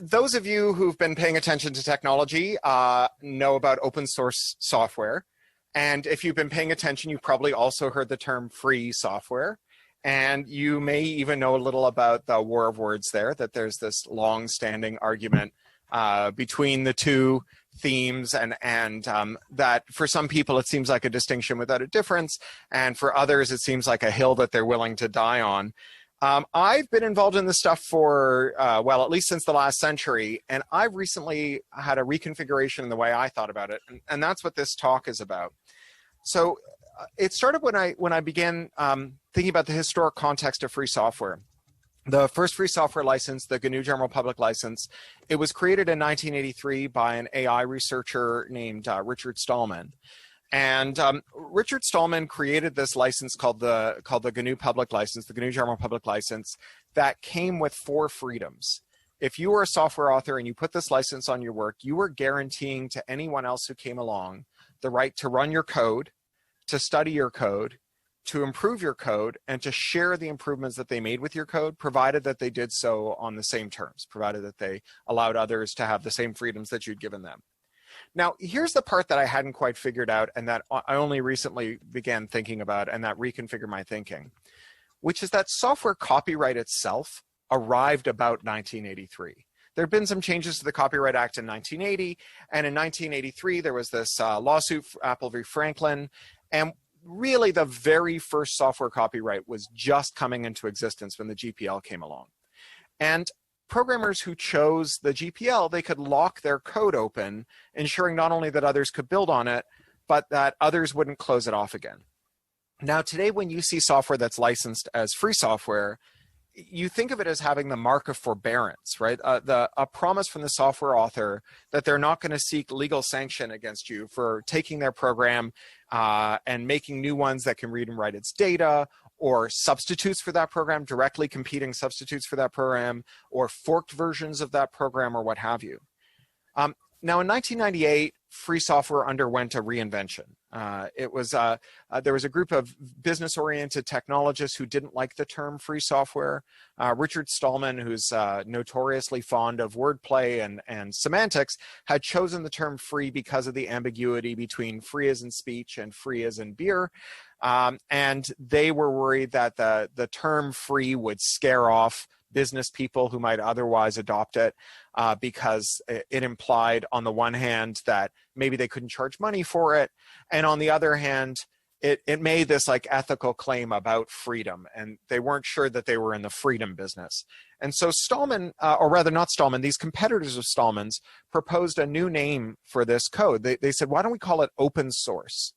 Those of you who've been paying attention to technology know about open source software. And if you've been paying attention, you probably also heard the term free software. And you may even know a little about the war of words there, that there's this long-standing argument between the two themes, and that for some people it seems like a distinction without a difference, and for others it seems like a hill that they're willing to die on. I've been involved in this stuff for, well, at least since the last century, and I've recently had a reconfiguration in the way I thought about it, and that's what this talk is about. So it started when I began thinking about the historic context of free software. The first free software license, the GNU General Public License, it was created in 1983 by an AI researcher named Richard Stallman. And Richard Stallman created this license called the GNU Public License, the GNU General Public License, that came with 4 freedoms. If you were a software author and you put this license on your work, you were guaranteeing to anyone else who came along the right to run your code, to study your code, to improve your code, and to share the improvements that they made with your code, provided that they did so on the same terms, provided that they allowed others to have the same freedoms that you'd given them. Now, here's the part that I hadn't quite figured out, and that I only recently began thinking about, and that reconfigured my thinking, which is that software copyright itself arrived about 1983. There had been some changes to the Copyright Act in 1980, and in 1983 there was this lawsuit, Apple v. Franklin, and really the very first software copyright was just coming into existence when the GPL came along. And programmers who chose the GPL, they could lock their code open, ensuring not only that others could build on it, but that others wouldn't close it off again. Now, today, when you see software that's licensed as free software, you think of it as having the mark of forbearance, right? A promise from the software author that they're not going to seek legal sanction against you for taking their program and making new ones that can read and write its data, or substitutes for that program, directly competing substitutes for that program, or forked versions of that program, or what have you. Now, in 1998, free software underwent a reinvention. There was a group of business-oriented technologists who didn't like the term free software. Richard Stallman, who's notoriously fond of wordplay and semantics, had chosen the term free because of the ambiguity between free as in speech and free as in beer. And they were worried that the term free would scare off business people who might otherwise adopt it because it implied, on the one hand, that maybe they couldn't charge money for it, and on the other hand, it made this like ethical claim about freedom, and they weren't sure that they were in the freedom business. And so Stallman, or rather not Stallman, these competitors of Stallman's proposed a new name for this code. They said, why don't we call it open source?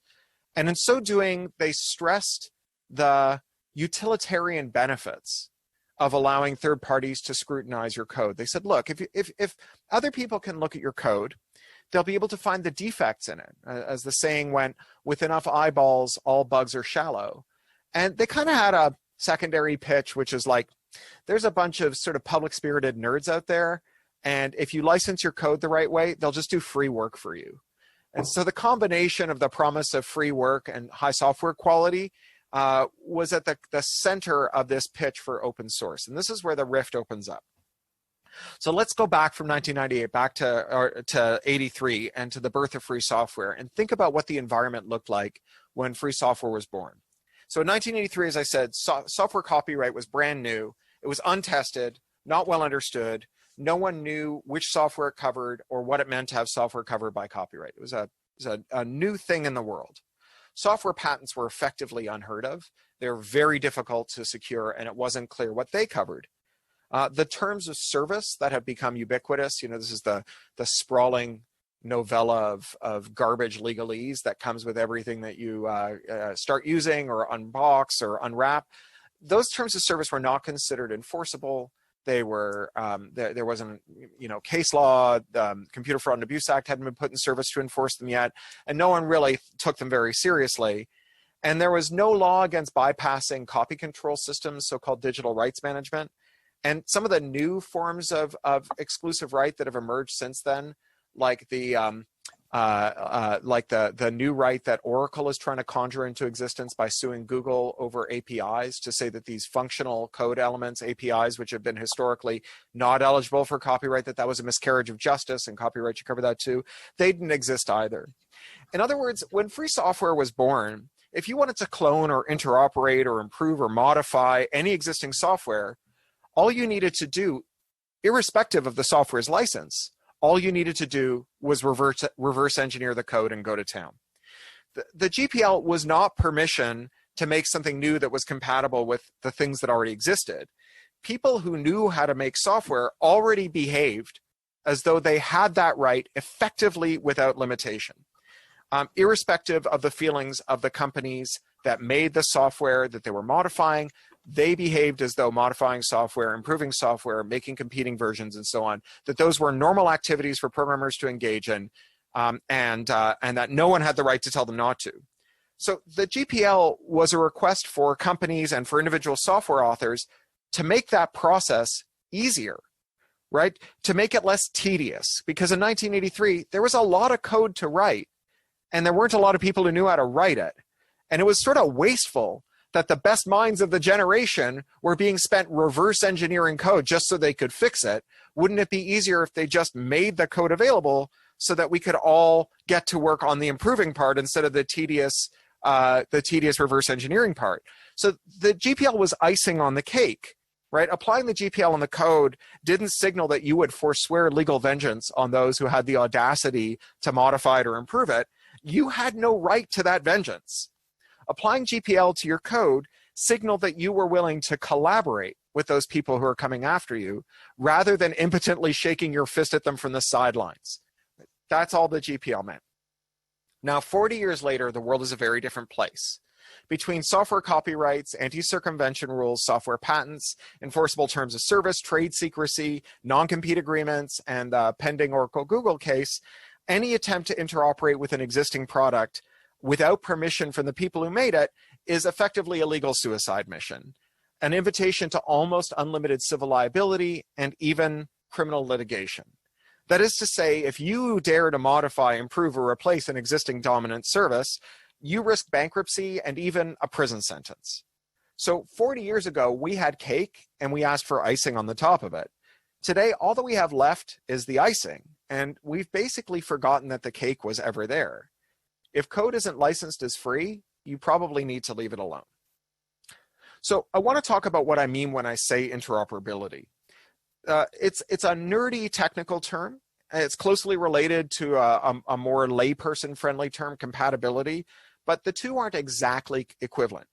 And in so doing, they stressed the utilitarian benefits of allowing third parties to scrutinize your code. They said, look, if other people can look at your code, they'll be able to find the defects in it. As the saying went, with enough eyeballs, all bugs are shallow. And they kind of had a secondary pitch, which is like, there's a bunch of sort of public-spirited nerds out there, and if you license your code the right way, they'll just do free work for you. And so the combination of the promise of free work and high software quality was at the center of this pitch for open source. And this is where the rift opens up. So let's go back from 1998 back to 83 and to the birth of free software, and think about what the environment looked like when free software was born. So in 1983, as I said, software copyright was brand new. It was untested, not well understood. No one knew which software it covered or what it meant to have software covered by copyright. It was a new thing in the world. Software patents were effectively unheard of. They were very difficult to secure, and it wasn't clear what they covered. The terms of service that have become ubiquitous, this is the sprawling novella of garbage legalese that comes with everything that you start using or unbox or unwrap. Those terms of service were not considered enforceable. They were there wasn't case law. Computer Fraud and Abuse Act hadn't been put in service to enforce them yet, and no one really took them very seriously. And there was no law against bypassing copy control systems, so-called digital rights management. And some of the new forms of exclusive right that have emerged since then, like the like the new right that Oracle is trying to conjure into existence by suing Google over APIs to say that these functional code elements, APIs, which have been historically not eligible for copyright, that was a miscarriage of justice, and copyright should cover that too. They didn't exist either. In other words, when free software was born, if you wanted to clone or interoperate or improve or modify any existing software, all you needed to do, irrespective of the software's license, all you needed to do was reverse engineer the code and go to town. The GPL was not permission to make something new that was compatible with the things that already existed. People who knew how to make software already behaved as though they had that right effectively without limitation. Irrespective of the feelings of the companies that made the software that they were modifying, they behaved as though modifying software, improving software, making competing versions, and so on, that those were normal activities for programmers to engage in, and that no one had the right to tell them not to. So the GPL was a request for companies and for individual software authors to make that process easier, right? To make it less tedious, because in 1983, there was a lot of code to write, and there weren't a lot of people who knew how to write it. And it was sort of wasteful that the best minds of the generation were being spent reverse engineering code just so they could fix it. Wouldn't it be easier if they just made the code available so that we could all get to work on the improving part instead of the tedious reverse engineering part? So the GPL was icing on the cake, right? Applying the GPL on the code didn't signal that you would forswear legal vengeance on those who had the audacity to modify it or improve it. You had no right to that vengeance. Applying GPL to your code signaled that you were willing to collaborate with those people who are coming after you, rather than impotently shaking your fist at them from the sidelines. That's all the GPL meant. Now, 40 years later, the world is a very different place. Between software copyrights, anti-circumvention rules, software patents, enforceable terms of service, trade secrecy, non-compete agreements, and the pending Oracle-Google case, any attempt to interoperate with an existing product without permission from the people who made it is effectively a legal suicide mission, an invitation to almost unlimited civil liability and even criminal litigation. That is to say, if you dare to modify, improve, or replace an existing dominant service, you risk bankruptcy and even a prison sentence. So 40 years ago, we had cake and we asked for icing on the top of it. Today, all that we have left is the icing, and we've basically forgotten that the cake was ever there. If code isn't licensed as free, you probably need to leave it alone. So I want to talk about what I mean when I say interoperability. It's a nerdy technical term. It's closely related to a more layperson-friendly term, compatibility, but the two aren't exactly equivalent.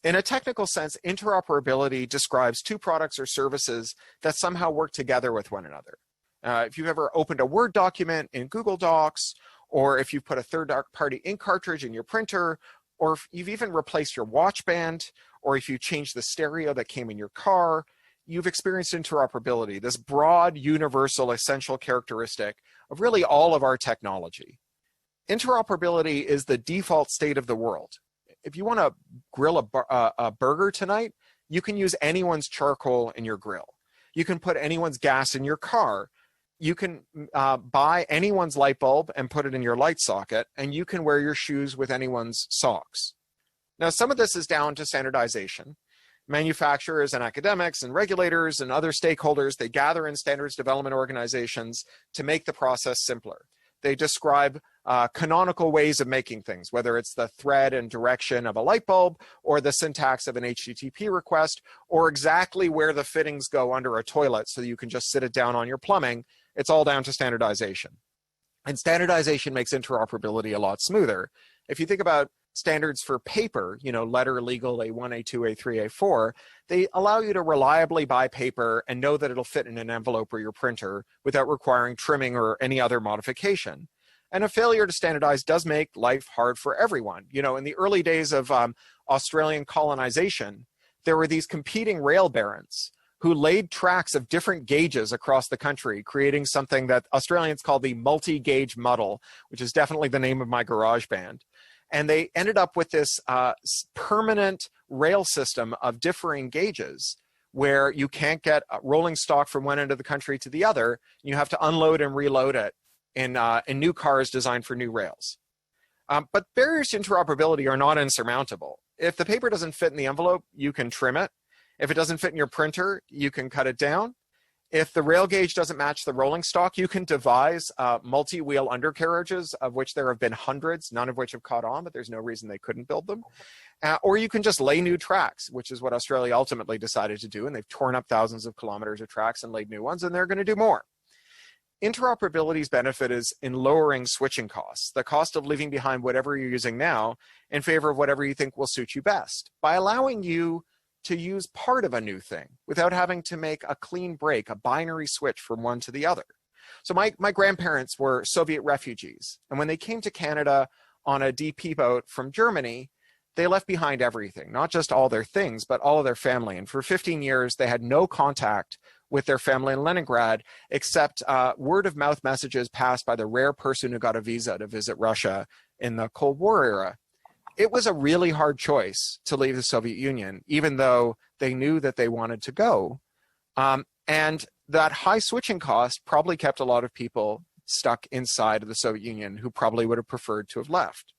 In a technical sense, interoperability describes two products or services that somehow work together with one another. If you've ever opened a Word document in Google Docs, or if you've put a third-party ink cartridge in your printer, or if you've even replaced your watch band, or if you changed the stereo that came in your car, you've experienced interoperability, this broad, universal, essential characteristic of really all of our technology. Interoperability is the default state of the world. If you want to grill a burger tonight, you can use anyone's charcoal in your grill. You can put anyone's gas in your car. You can buy anyone's light bulb and put it in your light socket, and you can wear your shoes with anyone's socks. Now, some of this is down to standardization. Manufacturers and academics and regulators and other stakeholders, they gather in standards development organizations to make the process simpler. They describe canonical ways of making things, whether it's the thread and direction of a light bulb, or the syntax of an HTTP request, or exactly where the fittings go under a toilet so you can just sit it down on your plumbing. It's all down to standardization. And standardization makes interoperability a lot smoother. If you think about standards for paper, letter, legal, A1, A2, A3, A4, they allow you to reliably buy paper and know that it'll fit in an envelope or your printer without requiring trimming or any other modification. And a failure to standardize does make life hard for everyone. In the early days of Australian colonization, there were these competing rail barons who laid tracks of different gauges across the country, creating something that Australians call the multi-gauge muddle, which is definitely the name of my garage band. And they ended up with this permanent rail system of differing gauges where you can't get rolling stock from one end of the country to the other. You have to unload and reload it in new cars designed for new rails. But barriers to interoperability are not insurmountable. If the paper doesn't fit in the envelope, you can trim it. If it doesn't fit in your printer, you can cut it down. If the rail gauge doesn't match the rolling stock, you can devise multi-wheel undercarriages, of which there have been hundreds, none of which have caught on, but there's no reason they couldn't build them. Or you can just lay new tracks, which is what Australia ultimately decided to do, and they've torn up thousands of kilometers of tracks and laid new ones, and they're going to do more. Interoperability's benefit is in lowering switching costs, the cost of leaving behind whatever you're using now in favor of whatever you think will suit you best, by allowing you to use part of a new thing without having to make a clean break, a binary switch from one to the other. So my grandparents were Soviet refugees, and when they came to Canada on a DP boat from Germany, they left behind everything, not just all their things, but all of their family. And for 15 years, they had no contact with their family in Leningrad, except word of mouth messages passed by the rare person who got a visa to visit Russia in the Cold War era. It was a really hard choice to leave the Soviet Union, even though they knew that they wanted to go. And that high switching cost probably kept a lot of people stuck inside of the Soviet Union who probably would have preferred to have left.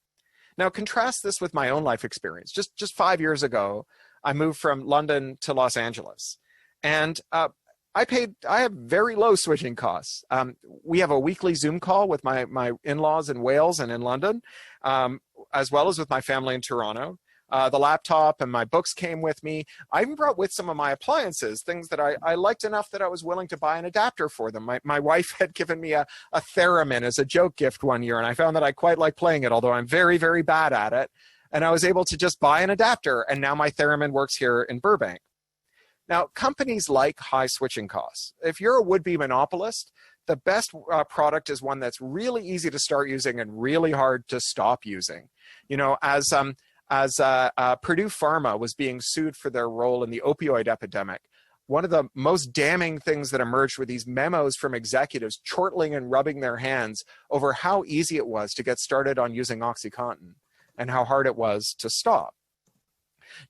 Now, contrast this with my own life experience. Just 5 years ago, I moved from London to Los Angeles. And I have very low switching costs. We have a weekly Zoom call with my in-laws in Wales and in London, as well as with my family in Toronto. The laptop and my books came with me. I even brought with some of my appliances, things that I liked enough that I was willing to buy an adapter for them. My wife had given me a theremin as a joke gift one year, and I found that I quite like playing it, although I'm very, very bad at it. And I was able to just buy an adapter, and now my theremin works here in Burbank. Now, companies like high switching costs. If you're a would-be monopolist, the best product is one that's really easy to start using and really hard to stop using. You know, as Purdue Pharma was being sued for their role in the opioid epidemic, one of the most damning things that emerged were these memos from executives chortling and rubbing their hands over how easy it was to get started on using OxyContin and how hard it was to stop.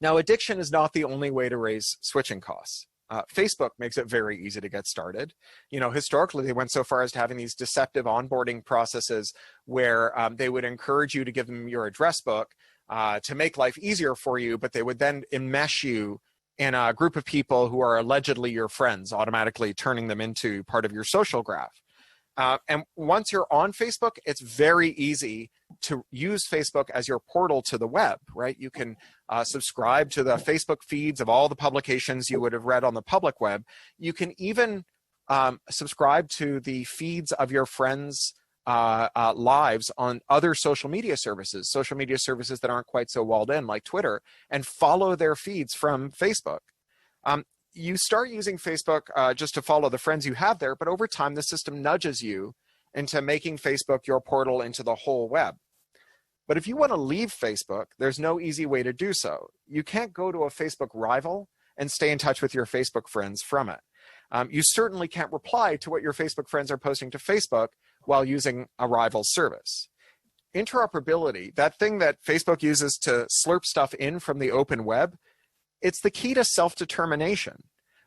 Now, addiction is not the only way to raise switching costs. Facebook makes it very easy to get started. You know, historically, they went so far as to having these deceptive onboarding processes where they would encourage you to give them your address book to make life easier for you, but they would then enmesh you in a group of people who are allegedly your friends, automatically turning them into part of your social graph. And once you're on Facebook, it's very easy to use Facebook as your portal to the web, right? You can subscribe to the Facebook feeds of all the publications you would have read on the public web. You can even subscribe to the feeds of your friends' lives on other social media services that aren't quite so walled in like Twitter, and follow their feeds from Facebook. You start using Facebook just to follow the friends you have there, but over time, the system nudges you into making Facebook your portal into the whole web. But if you want to leave Facebook, there's no easy way to do so. You can't go to a Facebook rival and stay in touch with your Facebook friends from it. You certainly can't reply to what your Facebook friends are posting to Facebook while using a rival service. Interoperability, that thing that Facebook uses to slurp stuff in from the open web, it's the key to self-determination.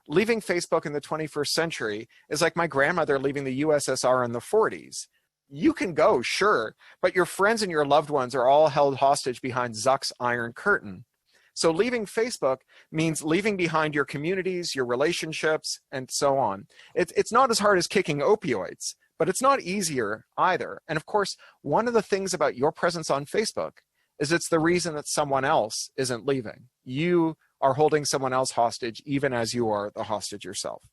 Leaving Facebook in the 21st century is like my grandmother leaving the USSR in the 40s. You can go, sure, but your friends and your loved ones are all held hostage behind Zuck's Iron Curtain. So leaving Facebook means leaving behind your communities, your relationships, and so on. It's not as hard as kicking opioids, but it's not easier either. And of course, one of the things about your presence on Facebook is it's the reason that someone else isn't leaving. You are holding someone else hostage, even as you are the hostage yourself.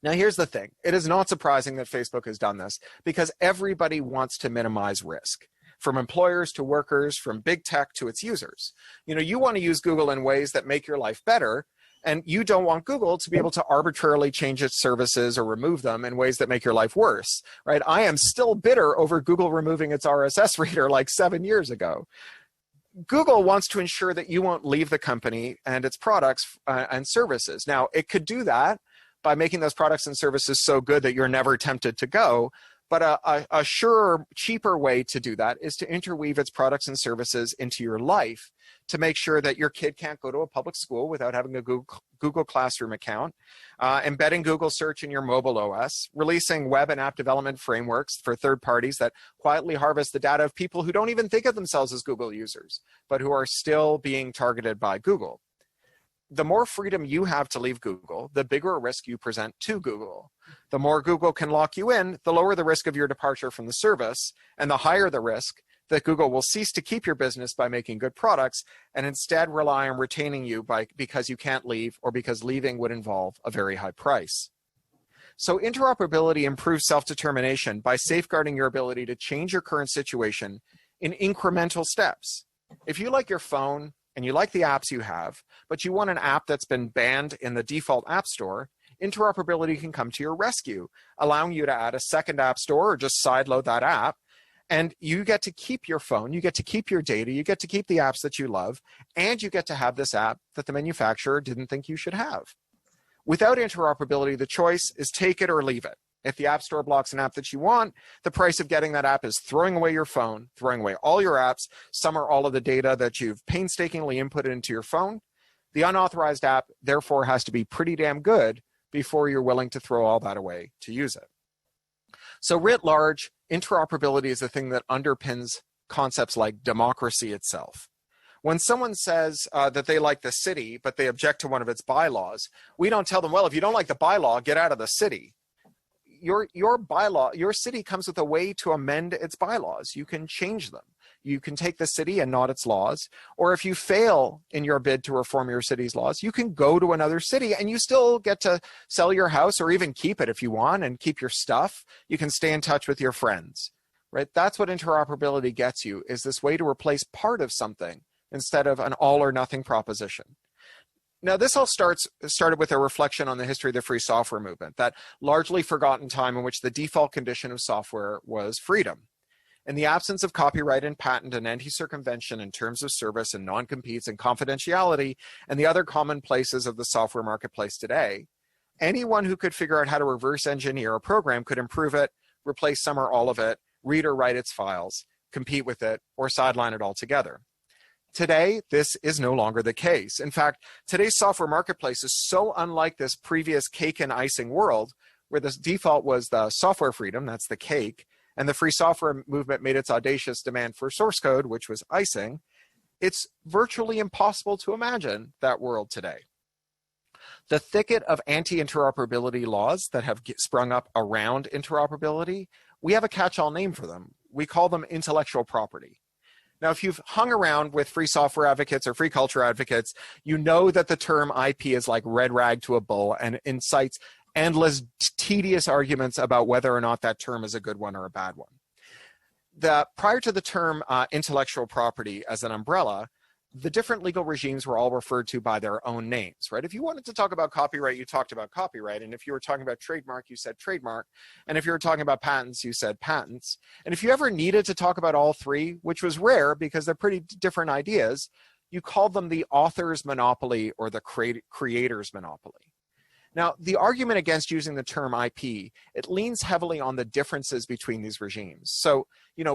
Now, here's the thing. It is not surprising that Facebook has done this because everybody wants to minimize risk, from employers to workers, from big tech to its users. You know, you want to use Google in ways that make your life better, and you don't want Google to be able to arbitrarily change its services or remove them in ways that make your life worse, right? I am still bitter over Google removing its RSS reader like 7 years ago. Google wants to ensure that you won't leave the company and its products and services. Now, it could do that by making those products and services so good that you're never tempted to go, But a surer, cheaper way to do that is to interweave its products and services into your life to make sure that your kid can't go to a public school without having a Google Classroom account, embedding Google Search in your mobile OS, releasing web and app development frameworks for third parties that quietly harvest the data of people who don't even think of themselves as Google users, but who are still being targeted by Google. The more freedom you have to leave Google, the bigger a risk you present to Google. The more Google can lock you in, the lower the risk of your departure from the service, and the higher the risk that Google will cease to keep your business by making good products and instead rely on retaining you because you can't leave or because leaving would involve a very high price. So interoperability improves self-determination by safeguarding your ability to change your current situation in incremental steps. If you like your phone and you like the apps you have, but you want an app that's been banned in the default app store, interoperability can come to your rescue, allowing you to add a second app store or just sideload that app. And you get to keep your phone, you get to keep your data, you get to keep the apps that you love, and you get to have this app that the manufacturer didn't think you should have. Without interoperability, the choice is take it or leave it. If the App Store blocks an app that you want, the price of getting that app is throwing away your phone, throwing away all your apps, some or all of the data that you've painstakingly inputted into your phone. The unauthorized app, therefore, has to be pretty damn good before you're willing to throw all that away to use it. So writ large, interoperability is the thing that underpins concepts like democracy itself. When someone says that they like the city, but they object to one of its bylaws, we don't tell them, well, if you don't like the bylaw, get out of the city. Your bylaw, your city comes with a way to amend its bylaws. You can change them. You can take the city and not its laws. Or if you fail in your bid to reform your city's laws, you can go to another city and you still get to sell your house or even keep it if you want and keep your stuff. You can stay in touch with your friends, right? That's what interoperability gets you, is this way to replace part of something instead of an all or nothing proposition. Now, this all started with a reflection on the history of the free software movement, that largely forgotten time in which the default condition of software was freedom. In the absence of copyright and patent and anti-circumvention in terms of service and non-competes and confidentiality and the other commonplaces of the software marketplace today, anyone who could figure out how to reverse engineer a program could improve it, replace some or all of it, read or write its files, compete with it, or sideline it altogether. Today, this is no longer the case. In fact, today's software marketplace is so unlike this previous cake and icing world, where the default was the software freedom, that's the cake, and the free software movement made its audacious demand for source code, which was icing. It's virtually impossible to imagine that world today. The thicket of anti-interoperability laws that have sprung up around interoperability, we have a catch-all name for them. We call them intellectual property. Now, if you've hung around with free software advocates or free culture advocates, you know that the term IP is like red rag to a bull and incites endless, tedious arguments about whether or not that term is a good one or a bad one. Prior to the term intellectual property as an umbrella, the different legal regimes were all referred to by their own names, right? If you wanted to talk about copyright, you talked about copyright. And if you were talking about trademark, you said trademark. And if you were talking about patents, you said patents. And if you ever needed to talk about all three, which was rare because they're pretty different ideas, you called them the author's monopoly or the creator's monopoly. Now, the argument against using the term IP, it leans heavily on the differences between these regimes. So,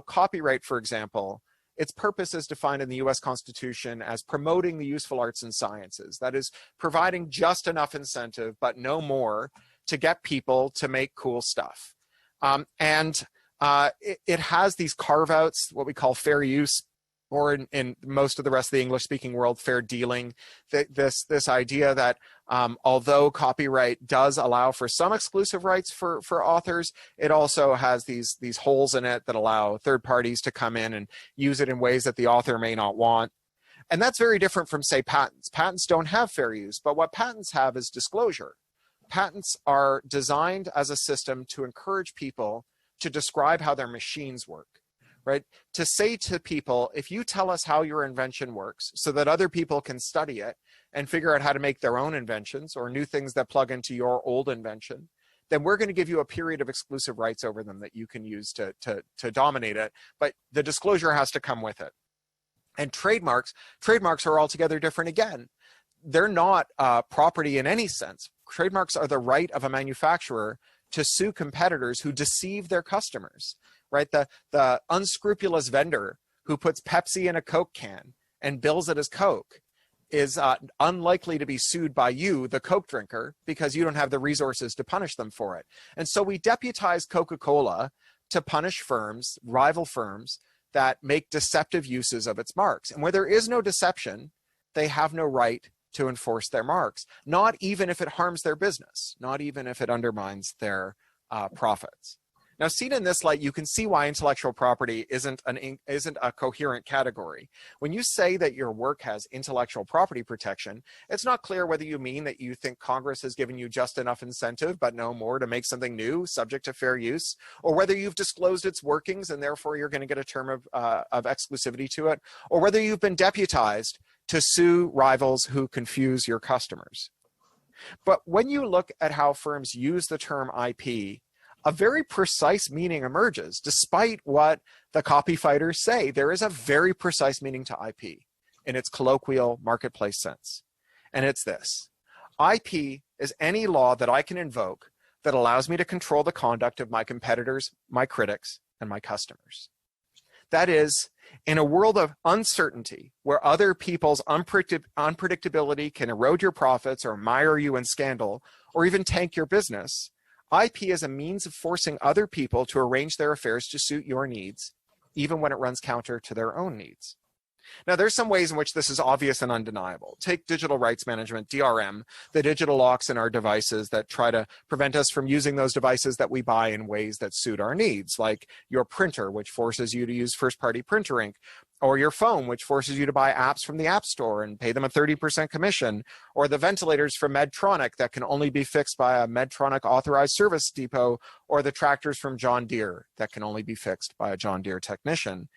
copyright, for example, its purpose is defined in the US Constitution as promoting the useful arts and sciences. That is, providing just enough incentive, but no more, to get people to make cool stuff. It has these carve-outs, what we call fair use, or in most of the rest of the English-speaking world, fair dealing. This idea that although copyright does allow for some exclusive rights for authors, it also has these holes in it that allow third parties to come in and use it in ways that the author may not want. And that's very different from, say, patents. Patents don't have fair use, but what patents have is disclosure. Patents are designed as a system to encourage people to describe how their machines work. Right? To say to people, if you tell us how your invention works so that other people can study it and figure out how to make their own inventions or new things that plug into your old invention, then we're going to give you a period of exclusive rights over them that you can use to dominate it. But the disclosure has to come with it. And trademarks are altogether different again. They're not property in any sense. Trademarks are the right of a manufacturer to sue competitors who deceive their customers, right? The unscrupulous vendor who puts Pepsi in a Coke can and bills it as Coke is unlikely to be sued by you, the Coke drinker, because you don't have the resources to punish them for it. And so we deputize Coca-Cola to punish firms, rival firms, that make deceptive uses of its marks. And where there is no deception, they have no right to enforce their marks, not even if it harms their business, not even if it undermines their profits. Now, seen in this light, you can see why intellectual property isn't a coherent category. When you say that your work has intellectual property protection, it's not clear whether you mean that you think Congress has given you just enough incentive, but no more to make something new subject to fair use, or whether you've disclosed its workings and therefore you're going to get a term of exclusivity to it, or whether you've been deputized to sue rivals who confuse your customers. But when you look at how firms use the term IP, a very precise meaning emerges. Despite what the copy fighters say, there is a very precise meaning to IP in its colloquial marketplace sense. And it's this: IP is any law that I can invoke that allows me to control the conduct of my competitors, my critics, and my customers. That is, in a world of uncertainty, where other people's unpredictability can erode your profits or mire you in scandal, or even tank your business, IP is a means of forcing other people to arrange their affairs to suit your needs, even when it runs counter to their own needs. Now, there's some ways in which this is obvious and undeniable. Take digital rights management, DRM, the digital locks in our devices that try to prevent us from using those devices that we buy in ways that suit our needs, like your printer, which forces you to use first-party printer ink, or your phone, which forces you to buy apps from the App Store and pay them a 30% commission, or the ventilators from Medtronic that can only be fixed by a Medtronic authorized service depot, or the tractors from John Deere that can only be fixed by a John Deere technician.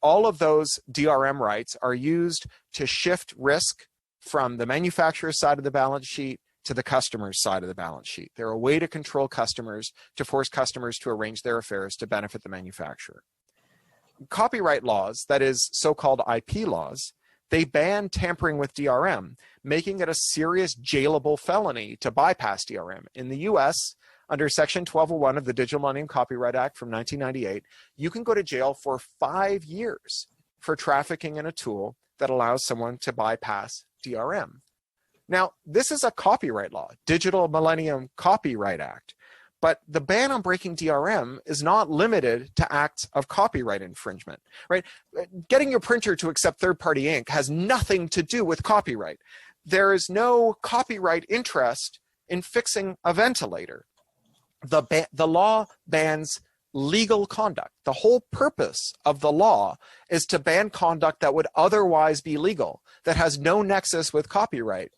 All of those DRM rights are used to shift risk from the manufacturer's side of the balance sheet to the customer's side of the balance sheet. They're a way to control customers, to force customers to arrange their affairs to benefit the manufacturer. Copyright laws, that is so-called IP laws, they ban tampering with DRM, making it a serious jailable felony to bypass DRM. In the US, under Section 1201 of the Digital Millennium Copyright Act from 1998, you can go to jail for 5 years for trafficking in a tool that allows someone to bypass DRM. Now, this is a copyright law, Digital Millennium Copyright Act, but the ban on breaking DRM is not limited to acts of copyright infringement, right? Getting your printer to accept third-party ink has nothing to do with copyright. There is no copyright interest in fixing a ventilator. The law bans legal conduct. The whole purpose of the law is to ban conduct that would otherwise be legal, that has no nexus with copyright,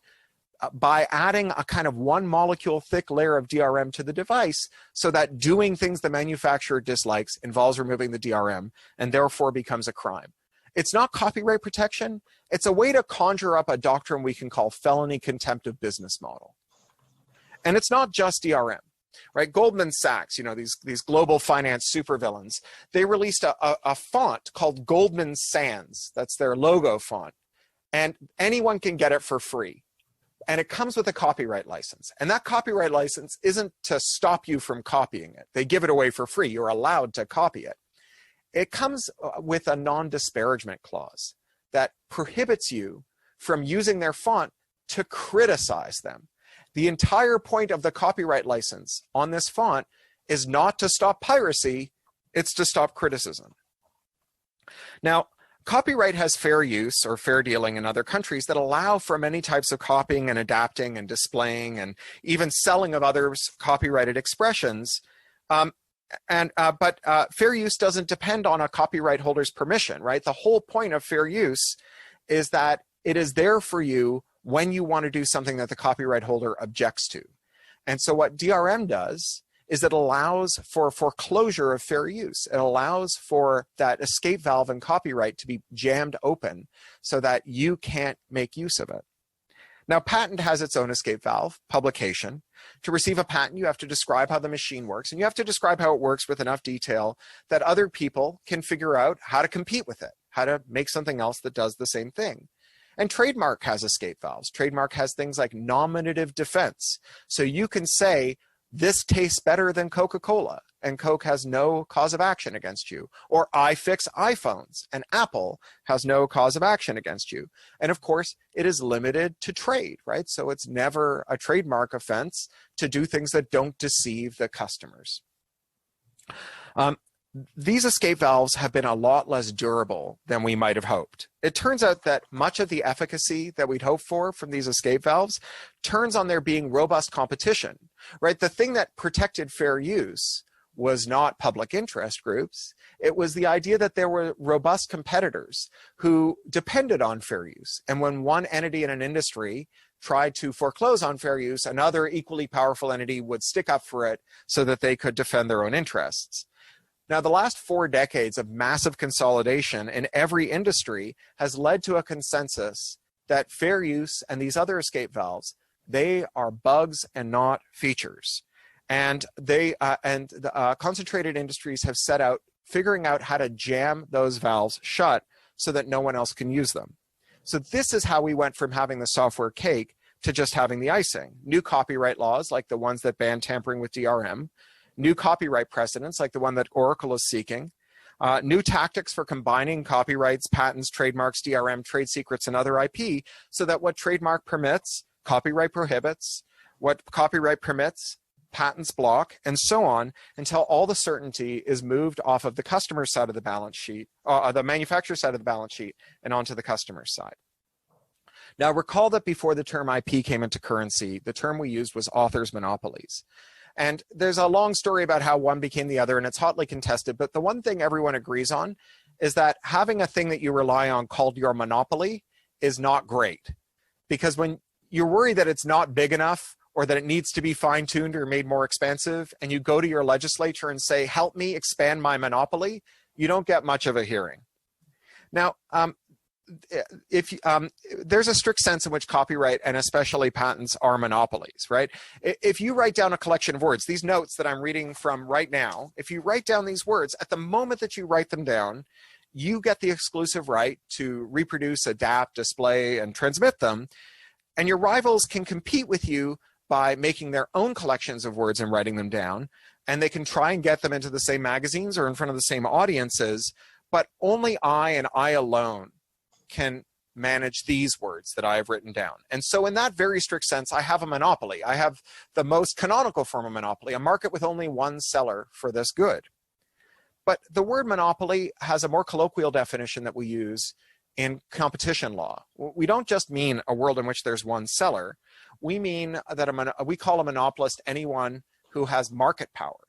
by adding a kind of one molecule thick layer of DRM to the device so that doing things the manufacturer dislikes involves removing the DRM and therefore becomes a crime. It's not copyright protection. It's a way to conjure up a doctrine we can call felony contempt of business model. And it's not just DRM. Right, Goldman Sachs, these global finance supervillains, they released a font called Goldman Sans. That's their logo font, and anyone can get it for free. And it comes with a copyright license. And that copyright license isn't to stop you from copying it. They give it away for free. You're allowed to copy it. It comes with a non-disparagement clause that prohibits you from using their font to criticize them. The entire point of the copyright license on this font is not to stop piracy, it's to stop criticism. Now, copyright has fair use or fair dealing in other countries that allow for many types of copying and adapting and displaying and even selling of others' copyrighted expressions. But fair use doesn't depend on a copyright holder's permission, right? The whole point of fair use is that it is there for you when you want to do something that the copyright holder objects to. And so what DRM does is it allows for foreclosure of fair use. It allows for that escape valve in copyright to be jammed open so that you can't make use of it. Now, patent has its own escape valve, publication. To receive a patent, you have to describe how the machine works, and you have to describe how it works with enough detail that other people can figure out how to compete with it, how to make something else that does the same thing. And trademark has escape valves. Trademark has things like nominative defense. So you can say, this tastes better than Coca-Cola, and Coke has no cause of action against you. Or I fix iPhones, and Apple has no cause of action against you. And of course, it is limited to trade, right? So it's never a trademark offense to do things that don't deceive the customers. These escape valves have been a lot less durable than we might have hoped. It turns out that much of the efficacy that we'd hoped for from these escape valves turns on there being robust competition, right? The thing that protected fair use was not public interest groups. It was the idea that there were robust competitors who depended on fair use. And when one entity in an industry tried to foreclose on fair use, another equally powerful entity would stick up for it so that they could defend their own interests. Now, the last 4 decades of massive consolidation in every industry has led to a consensus that fair use and these other escape valves, they are bugs and not features. And concentrated industries have set out figuring out how to jam those valves shut so that no one else can use them. So this is how we went from having the software cake to just having the icing. New copyright laws, like the ones that ban tampering with DRM, new copyright precedents, like the one that Oracle is seeking, new tactics for combining copyrights, patents, trademarks, DRM, trade secrets, and other IP, so that what trademark permits, copyright prohibits, what copyright permits, patents block, and so on, until all the certainty is moved off of the customer side of the balance sheet, the manufacturer side of the balance sheet, and onto the customer side. Now, recall that before the term IP came into currency, the term we used was authors' monopolies. And there's a long story about how one became the other, and it's hotly contested, but the one thing everyone agrees on is that having a thing that you rely on called your monopoly is not great. Because when you're worried that it's not big enough, or that it needs to be fine-tuned or made more expansive, and you go to your legislature and say, help me expand my monopoly, you don't get much of a hearing. Now, there's a strict sense in which copyright and especially patents are monopolies, right? If you write down a collection of words, these notes that I'm reading from right now, if you write down these words, at the moment that you write them down, you get the exclusive right to reproduce, adapt, display, and transmit them, and your rivals can compete with you by making their own collections of words and writing them down, and they can try and get them into the same magazines or in front of the same audiences, but only I and I alone can manage these words that I have written down. And so in that very strict sense, I have a monopoly. I have the most canonical form of monopoly, a market with only one seller for this good. But the word monopoly has a more colloquial definition that we use in competition law. We don't just mean a world in which there's one seller. We mean that we call a monopolist anyone who has market power,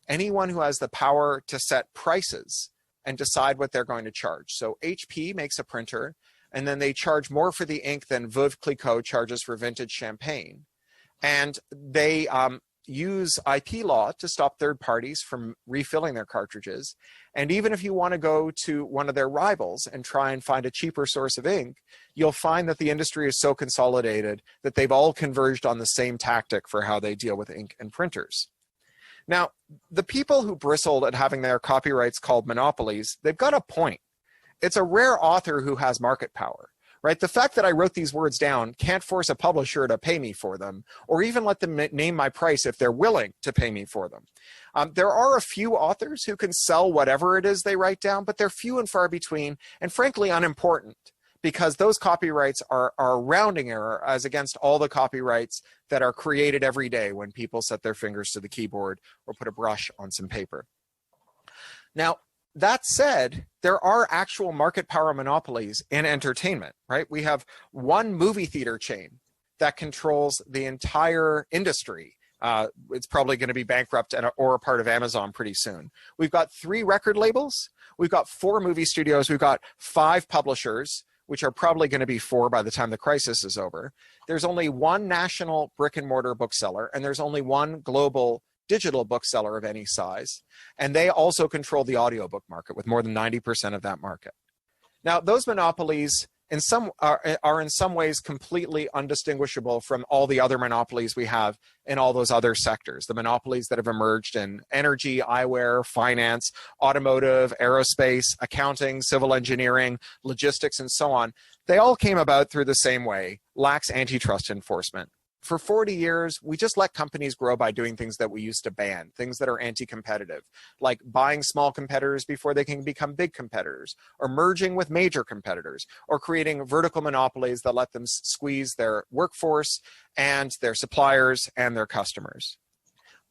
anyone who has the power to set prices and decide what they're going to charge. So HP makes a printer, and then they charge more for the ink than Veuve Clicquot charges for vintage champagne. And they use IP law to stop third parties from refilling their cartridges. And even if you want to go to one of their rivals and try and find a cheaper source of ink, you'll find that the industry is so consolidated that they've all converged on the same tactic for how they deal with ink and printers. Now, the people who bristled at having their copyrights called monopolies, they've got a point. It's a rare author who has market power, right? The fact that I wrote these words down can't force a publisher to pay me for them, or even let them name my price if they're willing to pay me for them. There are a few authors who can sell whatever it is they write down, but they're few and far between, and frankly unimportant, because those copyrights are a rounding error as against all the copyrights that are created every day when people set their fingers to the keyboard or put a brush on some paper. Now, that said, there are actual market power monopolies in entertainment, right? We have one movie theater chain that controls the entire industry. It's probably going to be bankrupt or a part of Amazon pretty soon. We've got 3 record labels. We've got 4 movie studios. We've got 5 publishers, which are probably going to be 4 by the time the crisis is over. There's only 1 national brick and mortar bookseller, and there's only 1 global digital bookseller of any size. And they also control the audiobook market with more than 90% of that market. Now, those monopolies are in some ways completely undistinguishable from all the other monopolies we have in all those other sectors. The monopolies that have emerged in energy, eyewear, finance, automotive, aerospace, accounting, civil engineering, logistics, and so on. They all came about through the same way: lax antitrust enforcement. For 40 years, we just let companies grow by doing things that we used to ban, things that are anti-competitive, like buying small competitors before they can become big competitors, or merging with major competitors, or creating vertical monopolies that let them squeeze their workforce and their suppliers and their customers.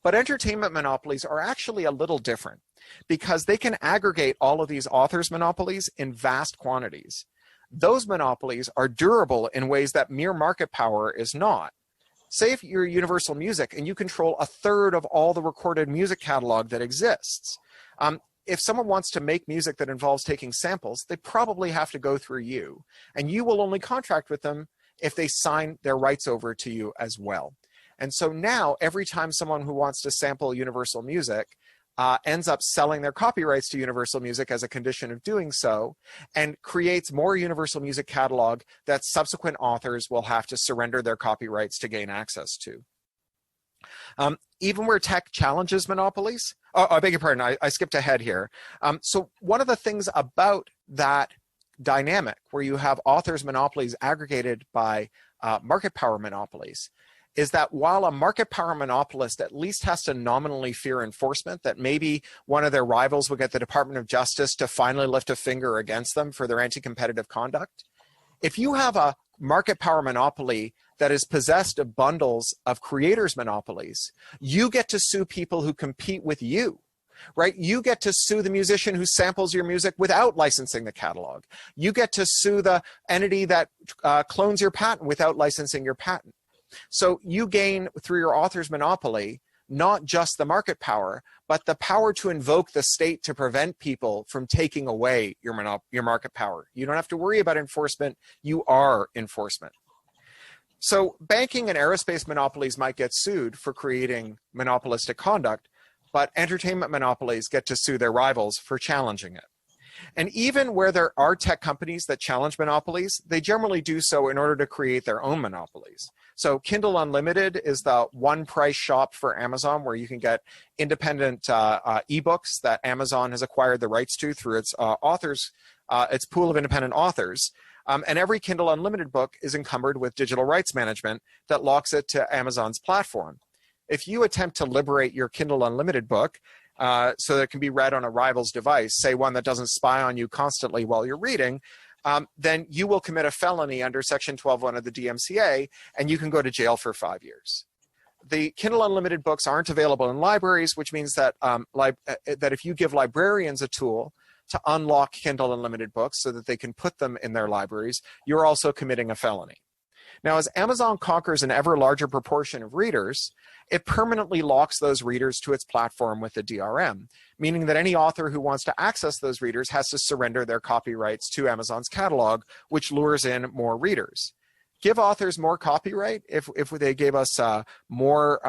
But entertainment monopolies are actually a little different because they can aggregate all of these authors' monopolies in vast quantities. Those monopolies are durable in ways that mere market power is not. Say if you're Universal Music and you control a third of all the recorded music catalog that exists. If someone wants to make music that involves taking samples, they probably have to go through you. And you will only contract with them if they sign their rights over to you as well. And so now, every time someone who wants to sample Universal Music ends up selling their copyrights to Universal Music as a condition of doing so, and creates more Universal Music catalog that subsequent authors will have to surrender their copyrights to gain access to. Even where tech challenges monopolies, I beg your pardon, I skipped ahead here. So one of the things about that dynamic where you have authors' monopolies aggregated by market power monopolies is that while a market power monopolist at least has to nominally fear enforcement, that maybe one of their rivals will get the Department of Justice to finally lift a finger against them for their anti-competitive conduct, if you have a market power monopoly that is possessed of bundles of creators' monopolies, you get to sue people who compete with you. Right? You get to sue the musician who samples your music without licensing the catalog. You get to sue the entity that clones your patent without licensing your patent. So you gain, through your author's monopoly, not just the market power, but the power to invoke the state to prevent people from taking away your market power. You don't have to worry about enforcement. You are enforcement. So banking and aerospace monopolies might get sued for creating monopolistic conduct, but entertainment monopolies get to sue their rivals for challenging it. And even where there are tech companies that challenge monopolies, they generally do so in order to create their own monopolies. So Kindle Unlimited is the one-price shop for Amazon where you can get independent ebooks that Amazon has acquired the rights to through its its pool of independent authors. And every Kindle Unlimited book is encumbered with digital rights management that locks it to Amazon's platform. If you attempt to liberate your Kindle Unlimited book so that it can be read on a rival's device, say one that doesn't spy on you constantly while you're reading, then you will commit a felony under Section 12(1) of the DMCA, and you can go to jail for 5 years. The Kindle Unlimited books aren't available in libraries, which means that, that if you give librarians a tool to unlock Kindle Unlimited books so that they can put them in their libraries, you're also committing a felony. Now, as Amazon conquers an ever larger proportion of readers, it permanently locks those readers to its platform with the DRM, meaning that any author who wants to access those readers has to surrender their copyrights to Amazon's catalog, which lures in more readers. Give authors more copyright if they gave us more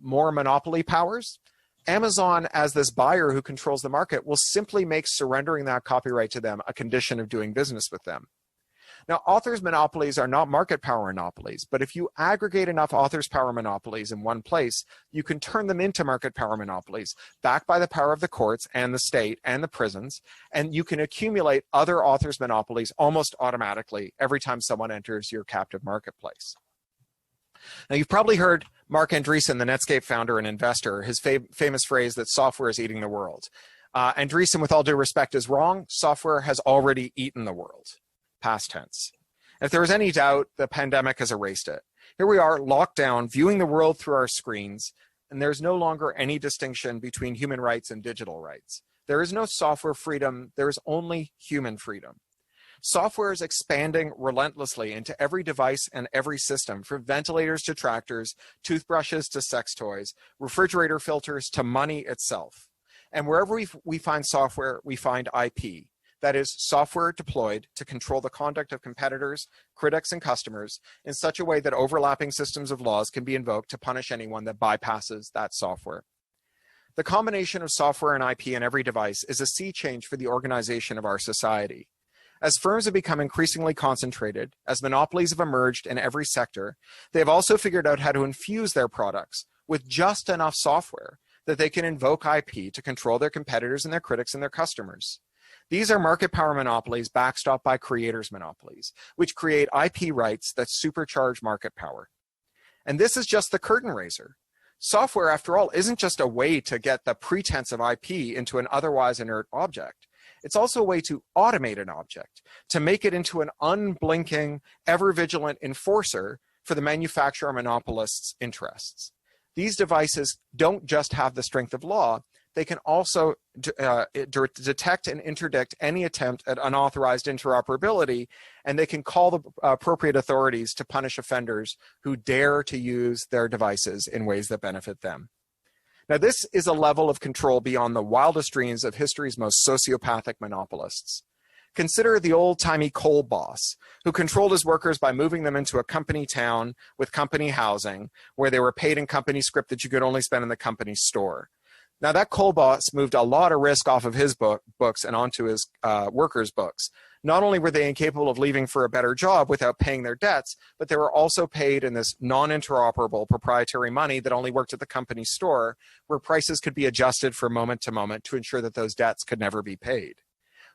monopoly powers. Amazon, as this buyer who controls the market, will simply make surrendering that copyright to them a condition of doing business with them. Now, authors' monopolies are not market power monopolies, but if you aggregate enough authors' power monopolies in one place, you can turn them into market power monopolies, backed by the power of the courts and the state and the prisons, and you can accumulate other authors' monopolies almost automatically every time someone enters your captive marketplace. Now, you've probably heard Marc Andreessen, the Netscape founder and investor, his famous phrase that software is eating the world. Andreessen, with all due respect, is wrong. Software has already eaten the world. Past tense. If there was any doubt, the pandemic has erased it. Here we are, locked down, viewing the world through our screens, and there's no longer any distinction between human rights and digital rights. There is no software freedom, there is only human freedom. Software is expanding relentlessly into every device and every system, from ventilators to tractors, toothbrushes to sex toys, refrigerator filters to money itself. And wherever we find software, we find IP. That is, software deployed to control the conduct of competitors, critics, and customers in such a way that overlapping systems of laws can be invoked to punish anyone that bypasses that software. The combination of software and IP in every device is a sea change for the organization of our society. As firms have become increasingly concentrated, as monopolies have emerged in every sector, they have also figured out how to infuse their products with just enough software that they can invoke IP to control their competitors and their critics and their customers. These are market power monopolies backstopped by creators' monopolies, which create IP rights that supercharge market power. And this is just the curtain raiser. Software, after all, isn't just a way to get the pretense of IP into an otherwise inert object. It's also a way to automate an object, to make it into an unblinking, ever-vigilant enforcer for the manufacturer monopolist's interests. These devices don't just have the strength of law, they can also detect and interdict any attempt at unauthorized interoperability, and they can call the appropriate authorities to punish offenders who dare to use their devices in ways that benefit them. Now, this is a level of control beyond the wildest dreams of history's most sociopathic monopolists. Consider the old-timey coal boss who controlled his workers by moving them into a company town with company housing where they were paid in company script that you could only spend in the company store. Now, that coal boss moved a lot of risk off of his books and onto his workers' books. Not only were they incapable of leaving for a better job without paying their debts, but they were also paid in this non-interoperable proprietary money that only worked at the company store, where prices could be adjusted from moment to moment to ensure that those debts could never be paid.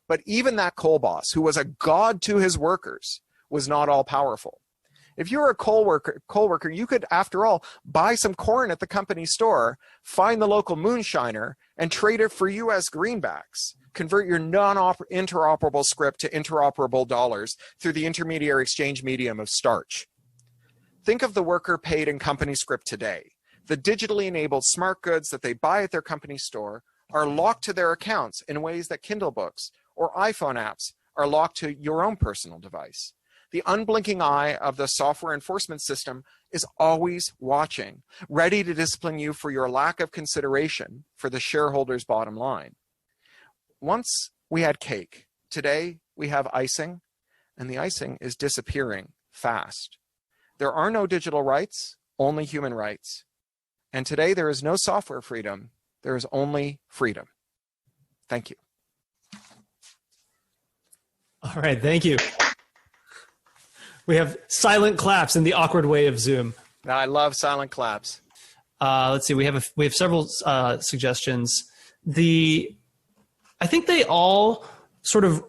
But even that coal boss, who was a god to his workers, was not all powerful. If you were a coal worker, you could, after all, buy some corn at the company store, find the local moonshiner, and trade it for US greenbacks. Convert your non-interoperable script to interoperable dollars through the intermediary exchange medium of starch. Think of the worker paid in company script today. The digitally enabled smart goods that they buy at their company store are locked to their accounts in ways that Kindle books or iPhone apps are locked to your own personal device. The unblinking eye of the software enforcement system is always watching, ready to discipline you for your lack of consideration for the shareholder's bottom line. Once we had cake. Today we have icing, and the icing is disappearing fast. There are no digital rights, only human rights. And today there is no software freedom, there is only freedom. Thank you. All right, thank you. We have silent claps in the awkward way of Zoom. I love silent claps. Let's see. We have several suggestions. I think they all sort of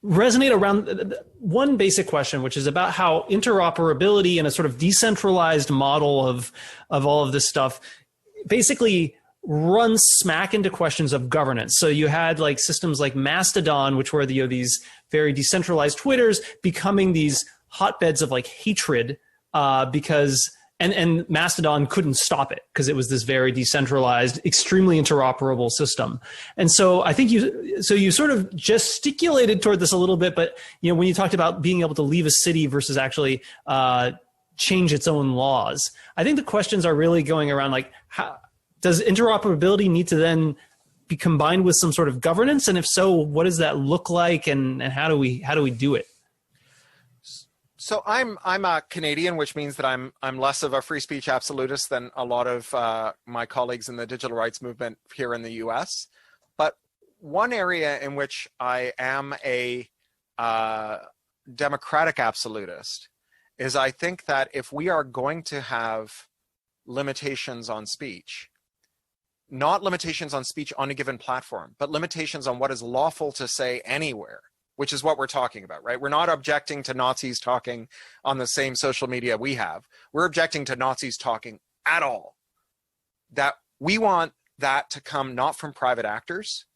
resonate around one basic question, which is about how interoperability and a sort of decentralized model of all of this stuff basically runs smack into questions of governance. So you had like systems like Mastodon, which were these very decentralized Twitters becoming these hotbeds of like hatred because and Mastodon couldn't stop it because it was this very decentralized, extremely interoperable system. And so I think you sort of gesticulated toward this a little bit, but when you talked about being able to leave a city versus actually change its own laws, I think the questions are really going around like, how does interoperability need to then be combined with some sort of governance? And if so, what does that look like, and how do we do it? So I'm a Canadian, which means that I'm less of a free speech absolutist than a lot of my colleagues in the digital rights movement here in the US. But one area in which I am a democratic absolutist is I think that if we are going to have limitations on speech, not limitations on speech on a given platform, but limitations on what is lawful to say anywhere, which is what we're talking about, right? We're not objecting to Nazis talking on the same social media we have. We're objecting to Nazis talking at all. That we want that to come not from private actors,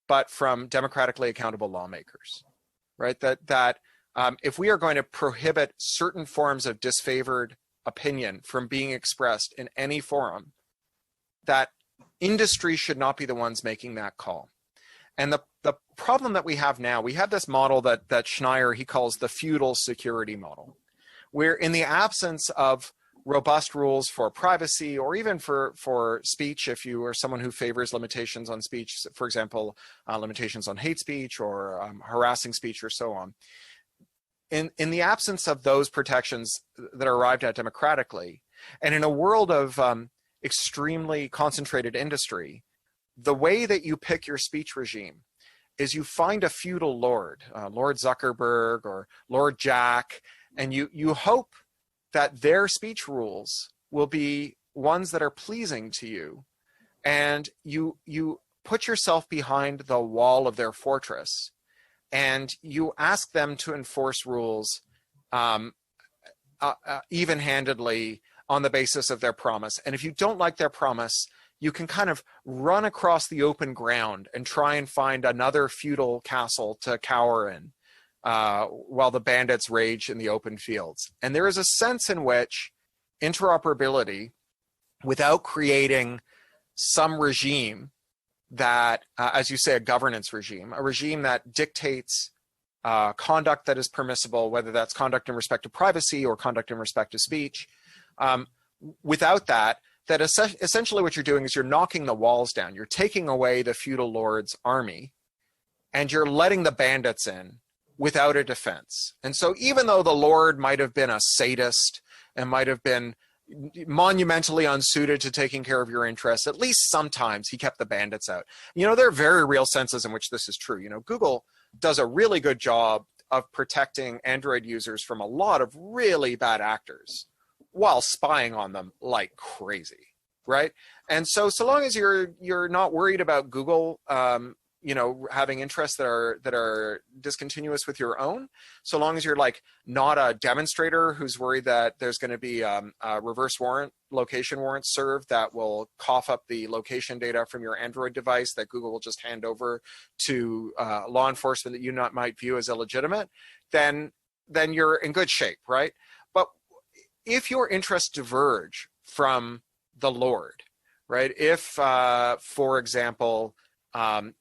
but from democratically accountable lawmakers, right? That if we are going to prohibit certain forms of disfavored opinion from being expressed in any forum, that industry should not be the ones making that call. And the problem that we have now, we have this model that Schneier, he calls the feudal security model, where in the absence of robust rules for privacy or even for speech, if you are someone who favors limitations on speech, for example, limitations on hate speech or harassing speech or so on, in the absence of those protections that are arrived at democratically, and in a world of extremely concentrated industry, the way that you pick your speech regime is you find a feudal lord, Lord Zuckerberg or Lord Jack, and you hope that their speech rules will be ones that are pleasing to you, and you put yourself behind the wall of their fortress, and you ask them to enforce rules even-handedly on the basis of their promise. And if you don't like their promise, you can kind of run across the open ground and try and find another feudal castle to cower in while the bandits rage in the open fields. And there is a sense in which interoperability, without creating some regime that, as you say, a governance regime, a regime that dictates conduct that is permissible, whether that's conduct in respect to privacy or conduct in respect to speech, without that essentially what you're doing is you're knocking the walls down. You're taking away the feudal lord's army, and you're letting the bandits in without a defense. And so even though the lord might have been a sadist and might have been monumentally unsuited to taking care of your interests, at least sometimes he kept the bandits out. There are very real senses in which this is true. Google does a really good job of protecting Android users from a lot of really bad actors while spying on them like crazy, right? And so long as you're not worried about Google, having interests that are discontinuous with your own, so long as you're like not a demonstrator who's worried that there's going to be a reverse location warrant served that will cough up the location data from your Android device that Google will just hand over to law enforcement that you might view as illegitimate, then you're in good shape, right? But if your interests diverge from the Lord, right? If, for example,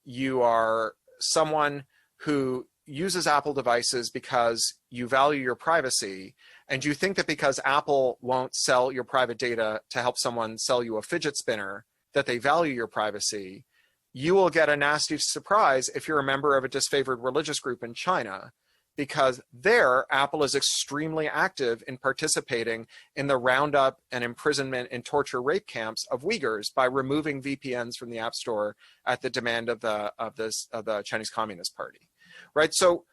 you are someone who uses Apple devices because you value your privacy, and you think that because Apple won't sell your private data to help someone sell you a fidget spinner, that they value your privacy, you will get a nasty surprise if you're a member of a disfavored religious group in China, because there, Apple is extremely active in participating in the roundup and imprisonment and torture rape camps of Uyghurs by removing VPNs from the App Store at the demand of the Chinese Communist Party, right? So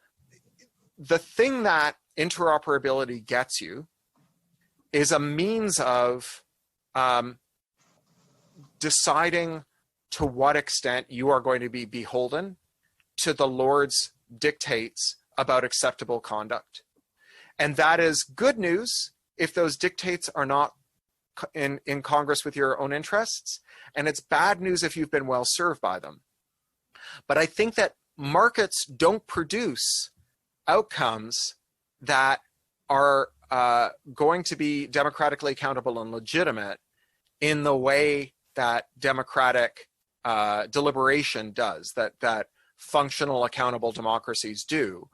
the thing that interoperability gets you is a means of deciding to what extent you are going to be beholden to the Lord's dictates about acceptable conduct. And that is good news if those dictates are not in Congress with your own interests, and it's bad news if you've been well served by them. But I think that markets don't produce outcomes that are going to be democratically accountable and legitimate in the way that democratic deliberation does, that functional accountable democracies do.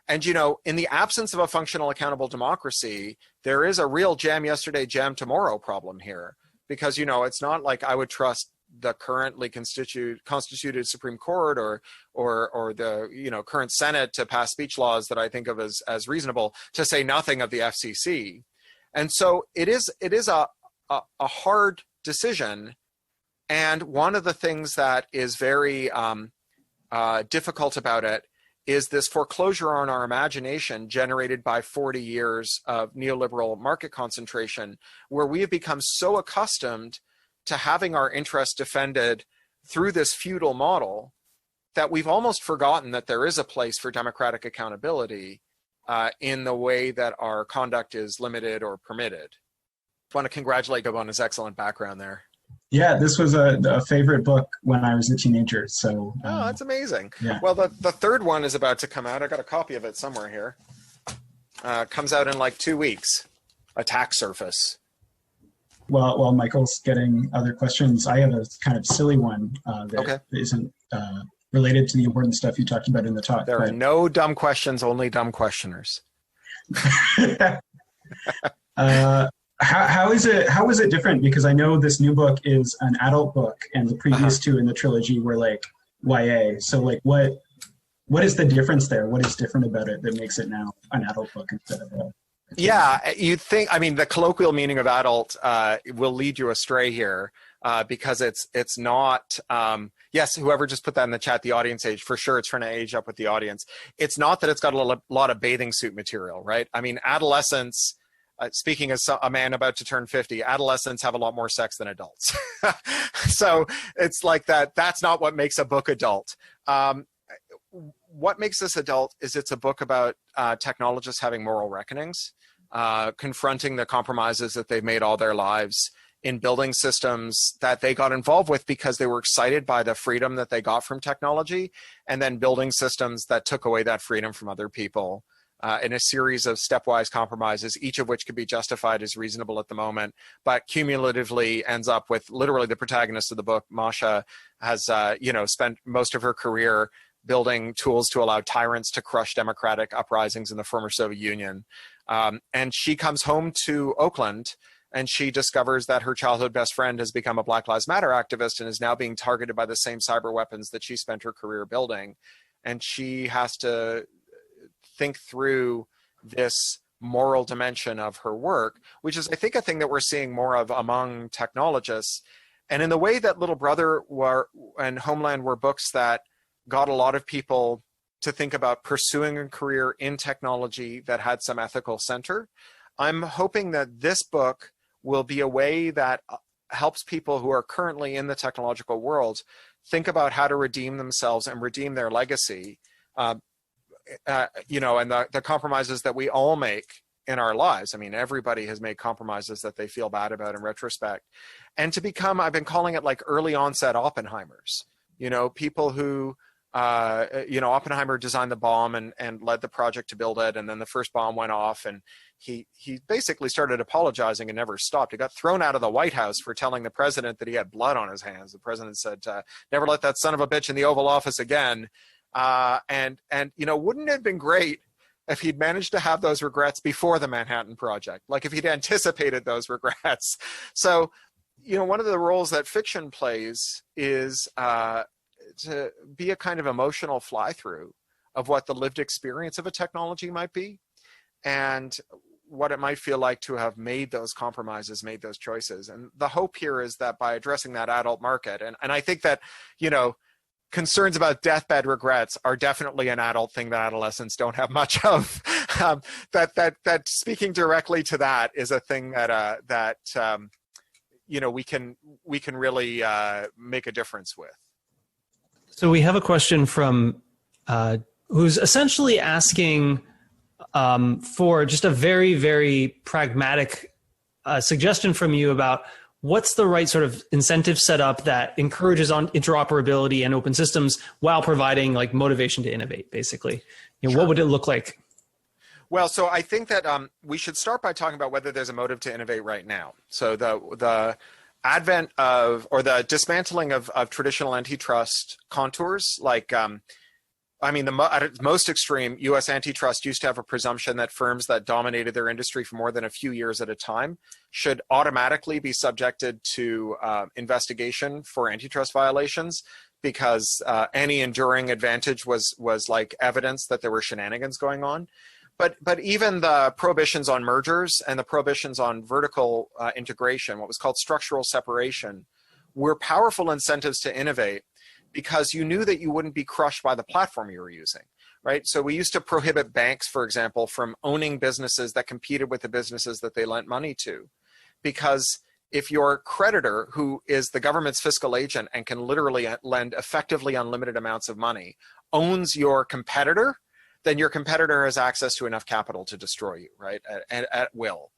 And, in the absence of a functional accountable democracy, there is a real jam yesterday, jam tomorrow problem here. Because, it's not like I would trust the currently constituted Supreme Court or the, current Senate to pass speech laws that I think of as reasonable, to say nothing of the FCC. And so it is a hard decision. And one of the things that is very difficult about it is this foreclosure on our imagination generated by 40 years of neoliberal market concentration, where we have become so accustomed to having our interests defended through this feudal model that we've almost forgotten that there is a place for democratic accountability in the way that our conduct is limited or permitted. I want to congratulate Gab on his excellent background there. Yeah, this was a favorite book when I was a teenager. So oh, that's amazing. Yeah. Well, the third one is about to come out. I got a copy of it somewhere here. Comes out in like 2 weeks. Attack Surface. Well, while Michael's getting other questions, I have a kind of silly one that isn't related to the important stuff you talked about in the talk. There are no dumb questions, only dumb questioners. How is it different? Because I know this new book is an adult book, and the previous two in the trilogy were like YA. So like, what is the difference there? What is different about it that makes it now an adult book instead of a? Yeah, you'd think. I mean, the colloquial meaning of adult will lead you astray here because it's not. Yes, whoever just put that in the chat, the audience age, for sure, it's trying to age up with the audience. It's not that it's got a lot of bathing suit material, right? I mean, adolescents. Speaking as a man about to turn 50, adolescents have a lot more sex than adults. So it's like that. That's not what makes a book adult. What makes this adult is it's a book about technologists having moral reckonings. confronting the compromises that they've made all their lives in building systems that they got involved with because they were excited by the freedom that they got from technology, and then building systems that took away that freedom from other people in a series of stepwise compromises, each of which could be justified as reasonable at the moment, but cumulatively ends up with literally the protagonist of the book, Masha, has spent most of her career building tools to allow tyrants to crush democratic uprisings in the former Soviet Union. And she comes home to Oakland, and she discovers that her childhood best friend has become a Black Lives Matter activist and is now being targeted by the same cyber weapons that she spent her career building. And she has to think through this moral dimension of her work, which is, I think, a thing that we're seeing more of among technologists. And in the way that Little Brother and Homeland were books that got a lot of people to think about pursuing a career in technology that had some ethical center, I'm hoping that this book will be a way that helps people who are currently in the technological world think about how to redeem themselves and redeem their legacy, and the compromises that we all make in our lives. I mean, everybody has made compromises that they feel bad about in retrospect. And to become, I've been calling it like early onset Oppenheimers, people who, Oppenheimer designed the bomb and led the project to build it. And then the first bomb went off, and he basically started apologizing and never stopped. He got thrown out of the White House for telling the president that he had blood on his hands. The president said, never let that son of a bitch in the Oval Office again. And wouldn't it have been great if he'd managed to have those regrets before the Manhattan Project, like if he'd anticipated those regrets? So, one of the roles that fiction plays is to be a kind of emotional fly-through of what the lived experience of a technology might be, and what it might feel like to have made those compromises, made those choices. And the hope here is that by addressing that adult market, and I think that, concerns about deathbed regrets are definitely an adult thing that adolescents don't have much of. That speaking directly to that is a thing that we can really make a difference with. So we have a question from who's essentially asking for just a very, very pragmatic suggestion from you about what's the right sort of incentive setup that encourages on interoperability and open systems while providing like motivation to innovate, basically. Sure. What would it look like? Well, so I think that we should start by talking about whether there's a motive to innovate right now. So the advent of, or the dismantling of traditional antitrust contours, like at its most extreme, U.S. antitrust used to have a presumption that firms that dominated their industry for more than a few years at a time should automatically be subjected to investigation for antitrust violations, because any enduring advantage was like evidence that there were shenanigans going on. But even the prohibitions on mergers and the prohibitions on vertical integration, what was called structural separation, were powerful incentives to innovate, because you knew that you wouldn't be crushed by the platform you were using, right? So we used to prohibit banks, for example, from owning businesses that competed with the businesses that they lent money to. Because if your creditor, who is the government's fiscal agent and can literally lend effectively unlimited amounts of money, owns your competitor, then your competitor has access to enough capital to destroy you, right, at will.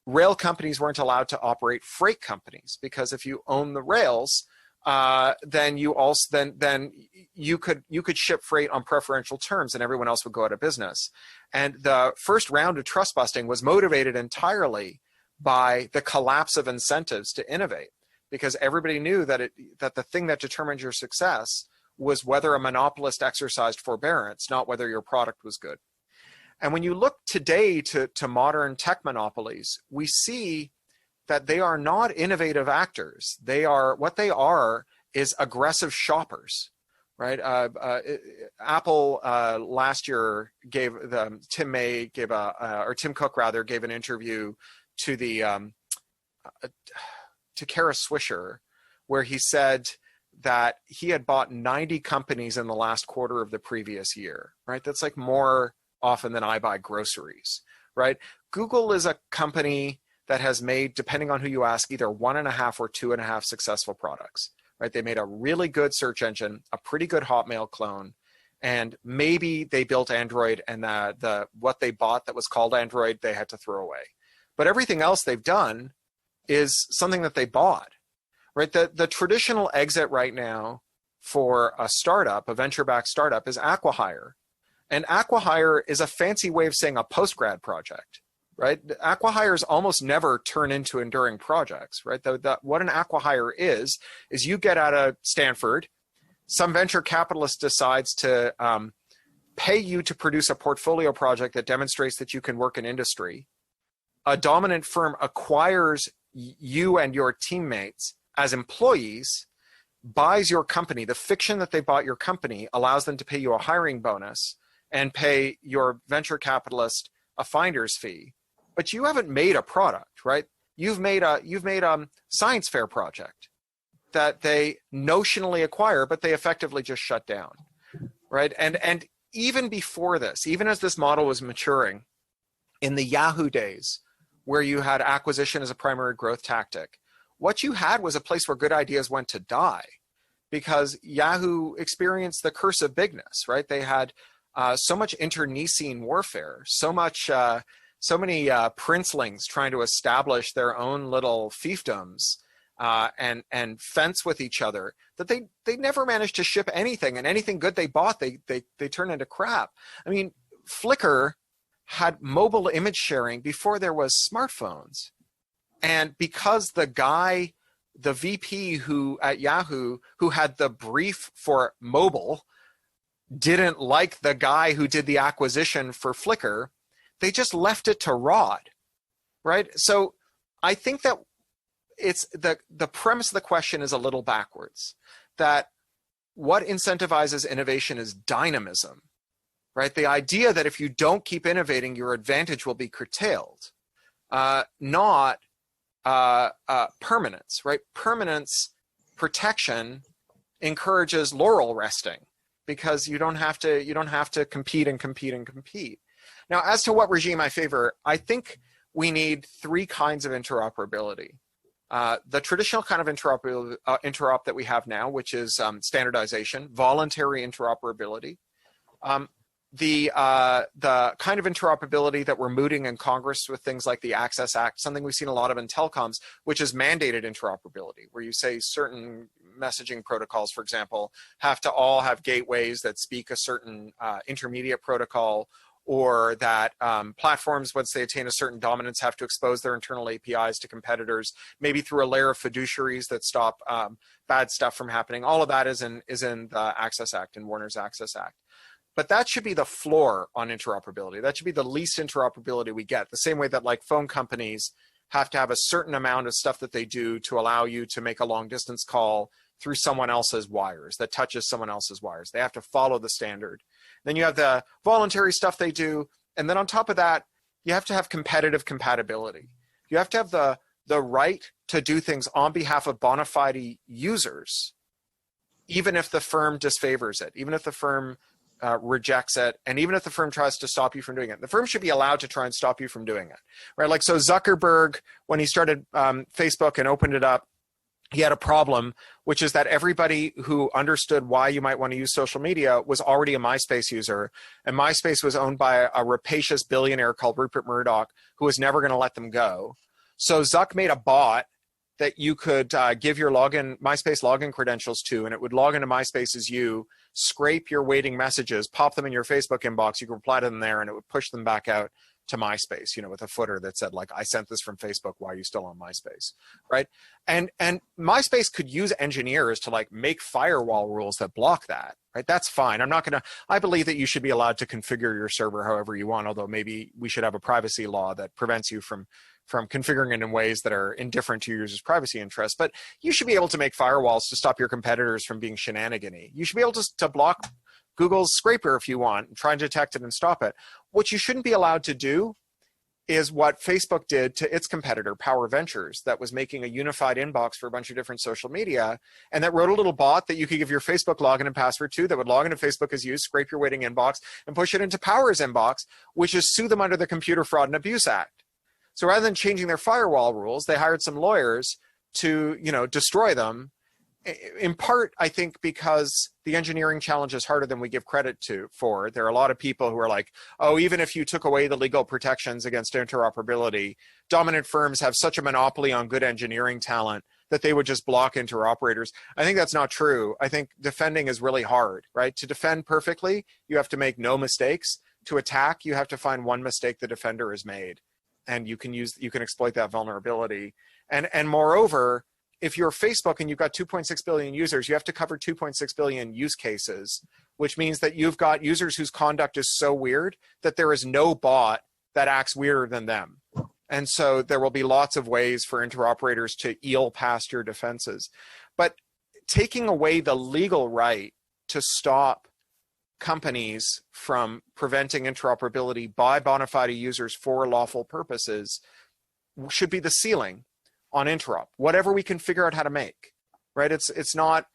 Rail companies weren't allowed to operate freight companies, because if you own the rails, then you could ship freight on preferential terms, and everyone else would go out of business. And the first round of trust busting was motivated entirely by the collapse of incentives to innovate, because everybody knew that the thing that determined your success was whether a monopolist exercised forbearance, not whether your product was good. And when you look today to modern tech monopolies, we see that they are not innovative actors. What they are is aggressive shoppers, right? Apple last year Tim Cook rather gave an interview to Kara Swisher, where he said that he had bought 90 companies in the last quarter of the previous year, right? That's like more often than I buy groceries, right? Google is a company that has made, depending on who you ask, either 1.5 or 2.5 successful products, right? They made a really good search engine, a pretty good Hotmail clone, And maybe they built Android, and what they bought that was called Android, they had to throw away. But everything else they've done is something that they bought, right? The traditional exit right now for a startup, a venture-backed startup, is acqui-hire. And acqui-hire is a fancy way of saying a post-grad project, right? Acqui-hires almost never turn into enduring projects, right? What an acqui-hire is you get out of Stanford, some venture capitalist decides to pay you to produce a portfolio project that demonstrates that you can work in industry. A dominant firm acquires you and your teammates as employees, buys your company. The fiction that they bought your company allows them to pay you a hiring bonus and pay your venture capitalist a finder's fee. But you haven't made a product, right? You've made a science fair project that they notionally acquire, but they effectively just shut down, right? And even before this, even as this model was maturing, in the Yahoo days, where you had acquisition as a primary growth tactic, what you had was a place where good ideas went to die, because Yahoo experienced the curse of bigness, right? They had so much internecine warfare, so many princelings trying to establish their own little fiefdoms and fence with each other, that they never managed to ship anything, and anything good they bought, they turned into crap. I mean, Flickr had mobile image sharing before there was smartphones. And because the VP at Yahoo, who had the brief for mobile, didn't like the guy who did the acquisition for Flickr, they just left it to rot, right? So I think that it's the premise of the question is a little backwards, that what incentivizes innovation is dynamism, right? The idea that if you don't keep innovating, your advantage will be curtailed, not permanence, right? Permanence, protection encourages laurel resting, because you don't have to compete and compete and compete. Now, as to what regime I favor, I think we need three kinds of interoperability. The traditional kind of interop that we have now, which is standardization, voluntary interoperability. The kind of interoperability that we're mooting in Congress with things like the Access Act, something we've seen a lot of in telecoms, which is mandated interoperability, where you say certain messaging protocols, for example, have to all have gateways that speak a certain intermediate protocol, or that platforms, once they attain a certain dominance, have to expose their internal APIs to competitors, maybe through a layer of fiduciaries that stop bad stuff from happening. All of that is in the Access Act, in Warner's Access Act. But that should be the floor on interoperability. That should be the least interoperability we get. The same way that like phone companies have to have a certain amount of stuff that they do to allow you to make a long distance call through someone else's wires, that touches someone else's wires. They have to follow the standard. Then you have the voluntary stuff they do. And then on top of that, you have to have competitive compatibility. You have to have the right to do things on behalf of bona fide users, even if the firm disfavors it, even if the firm rejects it, and even if the firm tries to stop you from doing it. The firm should be allowed to try and stop you from doing it, right? Like, so Zuckerberg, when he started Facebook and opened it up, he had a problem, which is that everybody who understood why you might want to use social media was already a MySpace user, and MySpace was owned by a rapacious billionaire called Rupert Murdoch, who was never going to let them go. So Zuck made a bot that you could give your MySpace login credentials to, and it would log into MySpace as you, scrape your waiting messages, pop them in your Facebook inbox, you could reply to them there, and it would push them back out to MySpace, with a footer that said, like, I sent this from Facebook, why are you still on MySpace, right? And MySpace could use engineers to, like, make firewall rules that block that, right? That's fine. I believe that you should be allowed to configure your server however you want, although maybe we should have a privacy law that prevents you from configuring it in ways that are indifferent to your users' privacy interests. But you should be able to make firewalls to stop your competitors from being shenanigan-y. You should be able to block Google's scraper if you want, and try and detect it and stop it. What you shouldn't be allowed to do is what Facebook did to its competitor, Power Ventures, that was making a unified inbox for a bunch of different social media, and that wrote a little bot that you could give your Facebook login and password to, that would log into Facebook as you, scrape your waiting inbox, and push it into Power's inbox, which is sue them under the Computer Fraud and Abuse Act. So rather than changing their firewall rules, they hired some lawyers to, destroy them, in part, I think, because the engineering challenge is harder than we give credit for. There are a lot of people who are like, oh, even if you took away the legal protections against interoperability, dominant firms have such a monopoly on good engineering talent that they would just block interoperators. I think that's not true. I think defending is really hard, right? To defend perfectly, you have to make no mistakes. To attack, you have to find one mistake the defender has made, and you can exploit that vulnerability. And moreover, if you're Facebook and you've got 2.6 billion users, you have to cover 2.6 billion use cases, which means that you've got users whose conduct is so weird that there is no bot that acts weirder than them. And so there will be lots of ways for interoperators to eel past your defenses. But taking away the legal right to stop companies from preventing interoperability by bona fide users for lawful purposes should be the ceiling on interop, whatever we can figure out how to make, right? It's not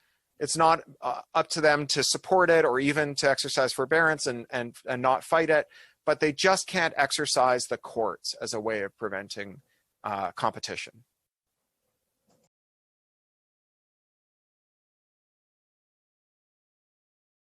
up to them to support it or even to exercise forbearance and not fight it, but they just can't exercise the courts as a way of preventing competition.